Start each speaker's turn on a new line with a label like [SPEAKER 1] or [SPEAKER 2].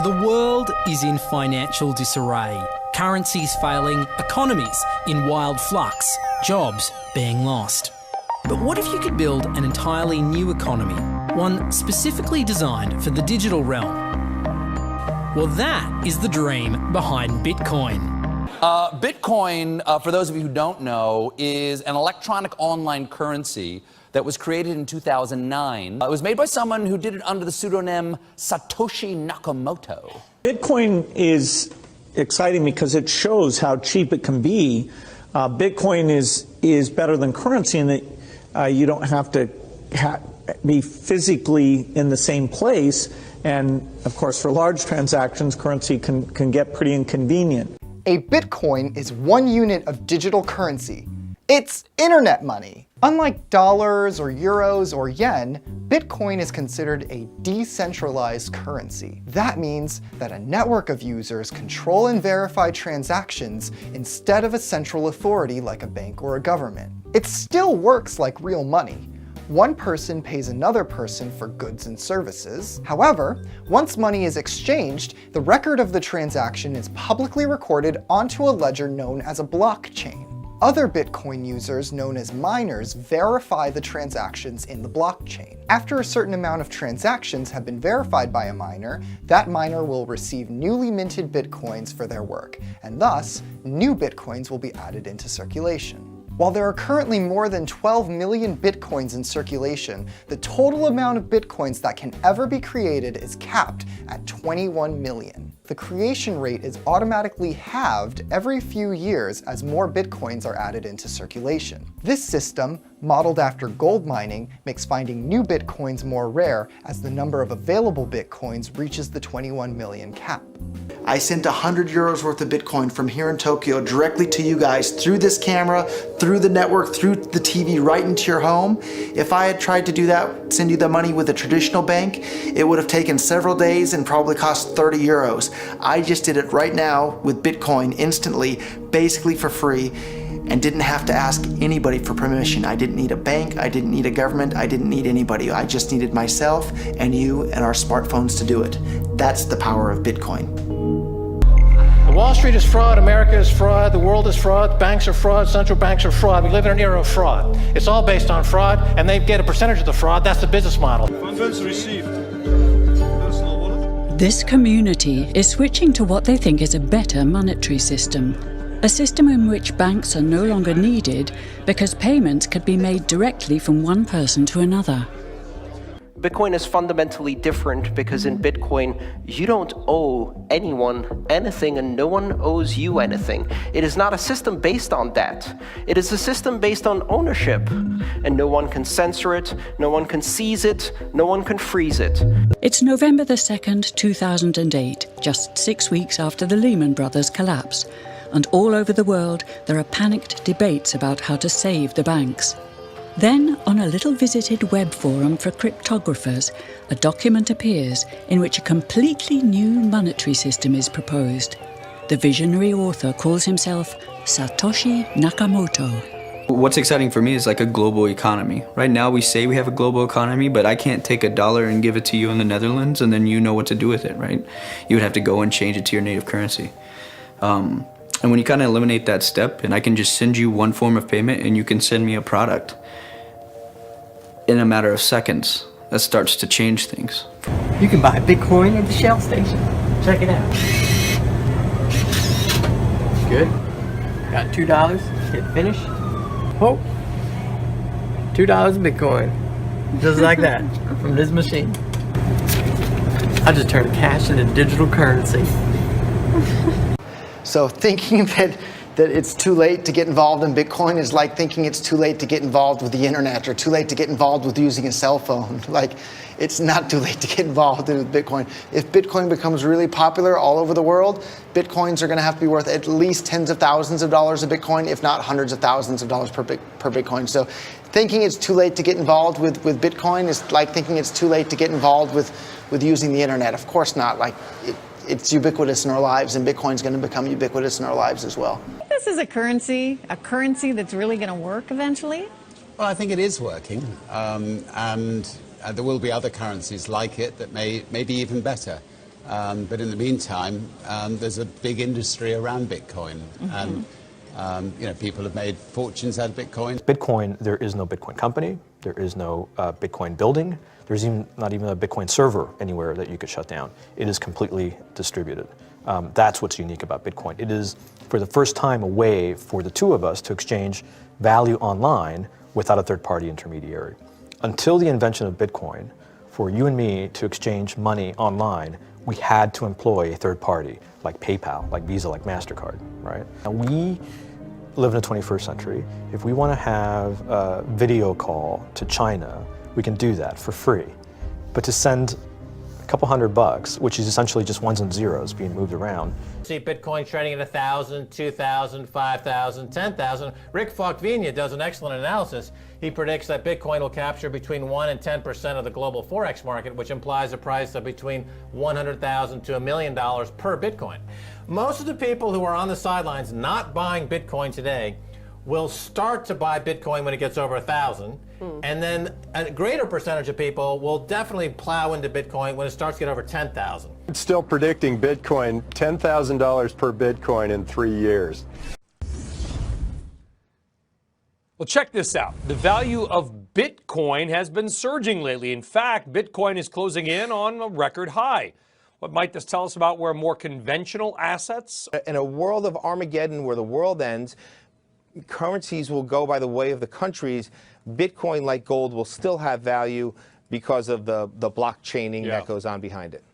[SPEAKER 1] The world is in financial disarray. Currencies failing, economies in wild flux, jobs being lost. But what if you could build an entirely new economy, one specifically designed for the digital realm? Well, that is the dream behind Bitcoin.
[SPEAKER 2] Bitcoin, for those of you who don't know, is an electronic online currency that was created in 2009. It was made by someone who did it under the pseudonym Satoshi Nakamoto.
[SPEAKER 3] Bitcoin is exciting because it shows how cheap it can be. Bitcoin is better than currency in that you don't have to be physically in the same place. And, of course, for large transactions, currency can get pretty inconvenient.
[SPEAKER 4] A Bitcoin is 1 unit of digital currency. It's internet money. Unlike dollars or euros or yen, Bitcoin is considered a decentralized currency. That means that a network of users control and verify transactions instead of a central authority like a bank or a government. It still works like real money. One person pays another person for goods and services. However, once money is exchanged, the record of the transaction is publicly recorded onto a ledger known as a blockchain. Other Bitcoin users, known as miners, verify the transactions in the blockchain. After a certain amount of transactions have been verified by a miner, that miner will receive newly minted Bitcoins for their work, and thus, new Bitcoins will be added into circulation. While there are currently more than 12 million Bitcoins in circulation, the total amount of Bitcoins that can ever be created is capped at 21 million. The creation rate is automatically halved every few years as more Bitcoins are added into circulation. This system, modeled after gold mining, makes finding new Bitcoins more rare as the number of available Bitcoins reaches the 21 million cap.
[SPEAKER 5] I sent 100 euros worth of Bitcoin from here in Tokyo directly to you guys through this camera, through the network, through the TV, right into your home. If I had tried to do that, send you the money with a traditional bank, it would have taken several days and probably cost 30 euros. I just did it right now with Bitcoin instantly, basically for free, and didn't have to ask anybody for permission. I didn't need a bank, I didn't need a government, I didn't need anybody. I just needed myself and you and our smartphones to do it. That's the power of Bitcoin.
[SPEAKER 6] Wall Street is fraud, America is fraud, the world is fraud, banks are fraud, central banks are fraud. We live in an era of fraud. It's all based on fraud, and they get a percentage of the fraud. That's the business model.
[SPEAKER 7] Funds received. Personal wallet.
[SPEAKER 8] This community is switching to what they think is a better monetary system. A system in which banks are no longer needed because payments could be made directly from one person to another.
[SPEAKER 9] Bitcoin is fundamentally different because in Bitcoin, you don't owe anyone anything and no one owes you anything. It is not a system based on that. It is a system based on ownership. And no one can censor it, no one can seize it, no one can freeze it.
[SPEAKER 8] It's November the 2nd, 2008, just 6 weeks after the Lehman Brothers collapse. And all over the world, there are panicked debates about how to save the banks. Then, on a little visited web forum for cryptographers, a document appears in which a completely new monetary system is proposed. The visionary author calls himself Satoshi Nakamoto.
[SPEAKER 10] What's exciting for me is like a global economy. Right now we say we have a global economy, but I can't take $1 and give it to you in the Netherlands and then you know what to do with it, right? You would have to go and change it to your native currency. And when you kind of eliminate that step, and I can just send you one form of payment and you can send me a product in a matter of seconds, that starts to change things.
[SPEAKER 11] You can buy Bitcoin at the Shell station. Check it out. Good. Got $2. Hit finish. Oh, $2 Bitcoin. Just like that, from this machine. I just turned cash into digital currency.
[SPEAKER 4] So thinking that it's too late to get involved in Bitcoin is like thinking it's too late to get involved with the internet or too late to get involved with using a cell phone. Like, it's not too late to get involved with Bitcoin. If Bitcoin becomes really popular all over the world, Bitcoins are going to have to be worth at least tens of thousands of dollars a Bitcoin, if not hundreds of thousands of dollars per Bitcoin. So thinking it's too late to get involved with Bitcoin is like thinking it's too late to get involved with using the internet. Of course not. Like, it's ubiquitous in our lives, and Bitcoin's going to become ubiquitous in our lives as well.
[SPEAKER 12] This is a currency that's really going to work eventually?
[SPEAKER 13] Well, I think it is working, and there will be other currencies like it that may be even better. But in the meantime, there's a big industry around Bitcoin. And you know, people have made fortunes out of Bitcoin.
[SPEAKER 14] Bitcoin, there is no Bitcoin company. There is no Bitcoin building. There's not even a Bitcoin server anywhere that you could shut down. It is completely distributed. That's what's unique about Bitcoin. It is, for the first time, a way for the two of us to exchange value online without a third-party intermediary. Until the invention of Bitcoin, for you and me to exchange money online, we had to employ a third party, like PayPal, like Visa, like MasterCard, right? And we live in the 21st century. If we want to have a video call to China, we can do that for free. But to send a couple $100, which is essentially just ones and zeros being moved around.
[SPEAKER 6] See Bitcoin trading at 1,000, 2,000, 5,000, 10,000. Rick Falkvinia does an excellent analysis. He predicts that Bitcoin will capture between 1 and 10% of the global Forex market, which implies a price of between $100,000 to $1 million per Bitcoin. Most of the people who are on the sidelines not buying Bitcoin today will start to buy Bitcoin when it gets over 1,000. And then a greater percentage of people will definitely plow into Bitcoin when it starts to get over 10,000.
[SPEAKER 15] It's still predicting Bitcoin $10,000 per Bitcoin in 3 years.
[SPEAKER 16] Well, check this out. The value of Bitcoin has been surging lately. In fact, Bitcoin is closing in on a record high. What might this tell us about where more conventional assets?
[SPEAKER 17] In a world of Armageddon where the world ends, currencies will go by the way of the countries. Bitcoin, like gold, will still have value because of the blockchaining that goes on behind it.